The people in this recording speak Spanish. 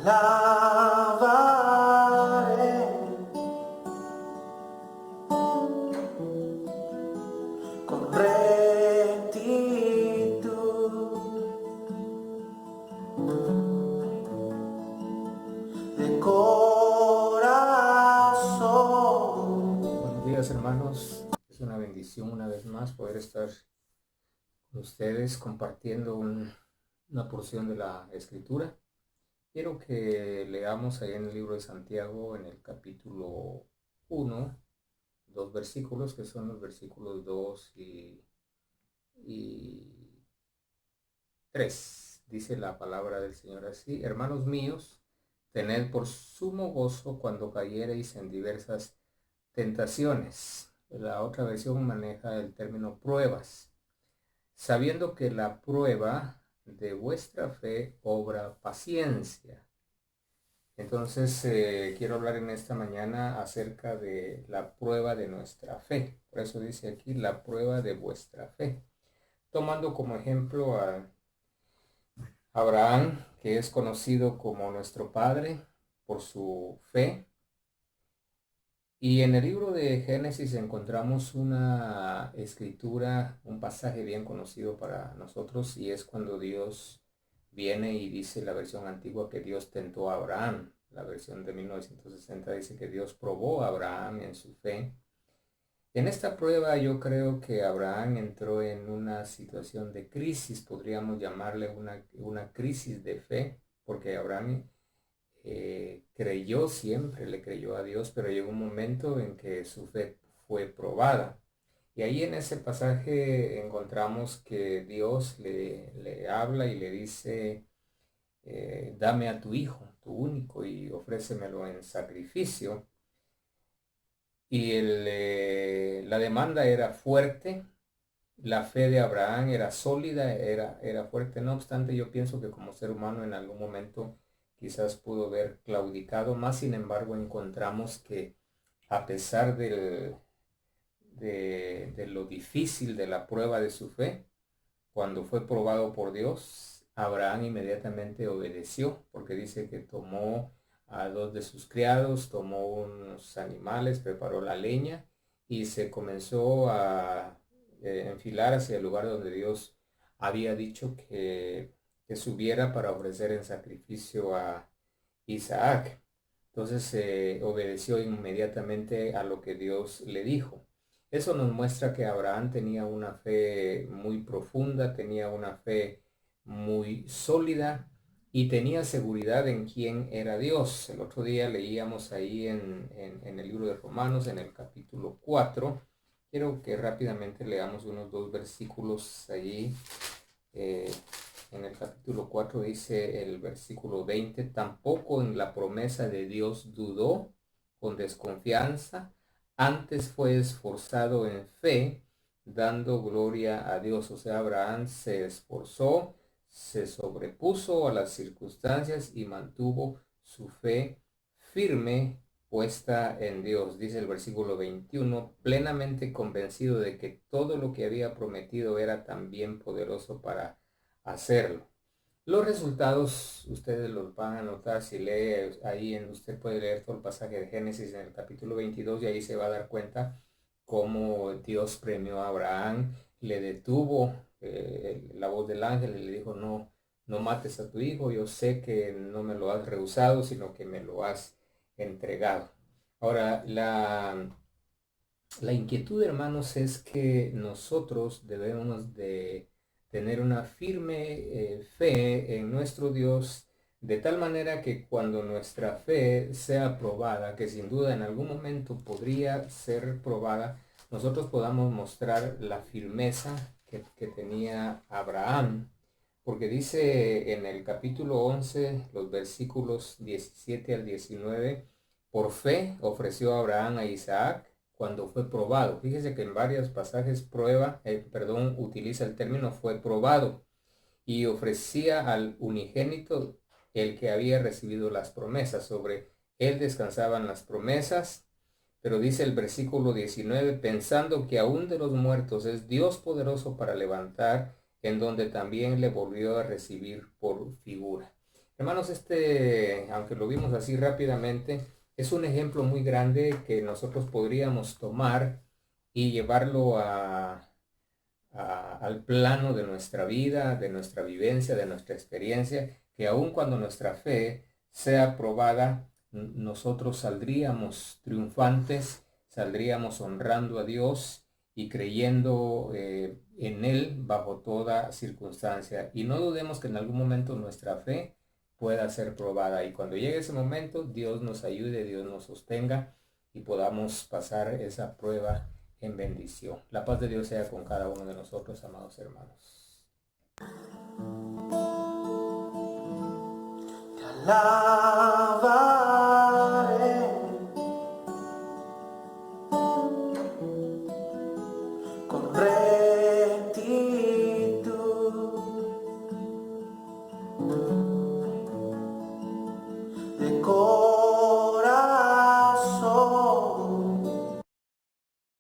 alabaré con rectitud de corazón. Buenos días, hermanos. Es una bendición una vez más poder estar con ustedes compartiendo una porción de la Escritura. Quiero que leamos ahí en el libro de Santiago, en el capítulo 1, dos versículos que son los versículos 2 y 3. Dice la palabra del Señor así: Hermanos míos, tened por sumo gozo cuando cayereis en diversas tentaciones. La otra versión maneja el término pruebas, sabiendo que la prueba de vuestra fe obra paciencia. Entonces, quiero hablar en esta mañana acerca de la prueba de nuestra fe. Por eso dice aquí la prueba de vuestra fe, tomando como ejemplo a Abraham, que es conocido como nuestro padre por su fe. Y en el libro de Génesis encontramos una escritura, un pasaje bien conocido para nosotros, y es cuando Dios viene y dice, la versión antigua, que Dios tentó a Abraham. La versión de 1960 dice que Dios probó a Abraham en su fe. En esta prueba yo creo que Abraham entró en una situación de crisis, podríamos llamarle una crisis de fe, porque Abraham creyó siempre, le creyó a Dios, pero llegó un momento en que su fe fue probada. Y ahí en ese pasaje encontramos que Dios le habla y le dice, dame a tu hijo, tu único, y ofrécemelo en sacrificio. Y la demanda era fuerte, la fe de Abraham era sólida, era fuerte. No obstante, yo pienso que como ser humano en algún momento quizás pudo haber claudicado. Más sin embargo, encontramos que a pesar de lo difícil de la prueba de su fe, cuando fue probado por Dios, Abraham inmediatamente obedeció, porque dice que tomó a dos de sus criados, tomó unos animales, preparó la leña y se comenzó a enfilar hacia el lugar donde Dios había dicho que subiera para ofrecer en sacrificio a Isaac. Entonces obedeció inmediatamente a lo que Dios le dijo. Eso nos muestra que Abraham tenía una fe muy profunda, tenía una fe muy sólida y tenía seguridad en quién era Dios. El otro día leíamos ahí en el libro de Romanos, en el capítulo 4. Quiero que rápidamente leamos unos dos versículos allí. En el capítulo 4 dice el versículo 20, tampoco en la promesa de Dios dudó con desconfianza, antes fue esforzado en fe, dando gloria a Dios. O sea, Abraham se esforzó, se sobrepuso a las circunstancias y mantuvo su fe firme puesta en Dios. Dice el versículo 21, plenamente convencido de que todo lo que había prometido era también poderoso para hacerlo. Los resultados ustedes los van a notar si lee ahí, usted puede leer todo el pasaje de Génesis en el capítulo 22 y ahí se va a dar cuenta cómo Dios premió a Abraham, le detuvo la voz del ángel y le dijo, no, no mates a tu hijo, yo sé que no me lo has rehusado, sino que me lo has entregado. Ahora, la inquietud, hermanos, es que nosotros debemos de tener una firme fe en nuestro Dios, de tal manera que cuando nuestra fe sea probada, que sin duda en algún momento podría ser probada, nosotros podamos mostrar la firmeza que tenía Abraham. Porque dice en el capítulo 11, los versículos 17 al 19, por fe ofreció Abraham a Isaac cuando fue probado. Fíjese que en varios pasajes utiliza el término fue probado y ofrecía al unigénito, el que había recibido las promesas. Sobre él descansaban las promesas, pero dice el versículo 19, pensando que aún de los muertos es Dios poderoso para levantar, en donde también le volvió a recibir por figura. Hermanos, aunque lo vimos así rápidamente, es un ejemplo muy grande que nosotros podríamos tomar y llevarlo al plano de nuestra vida, de nuestra vivencia, de nuestra experiencia, que aun cuando nuestra fe sea probada, nosotros saldríamos triunfantes, saldríamos honrando a Dios y creyendo en Él bajo toda circunstancia. Y no dudemos que en algún momento nuestra fe pueda ser probada. Y cuando llegue ese momento, Dios nos ayude, Dios nos sostenga y podamos pasar esa prueba en bendición. La paz de Dios sea con cada uno de nosotros, amados hermanos. Te alabaré con rectitud de corazón.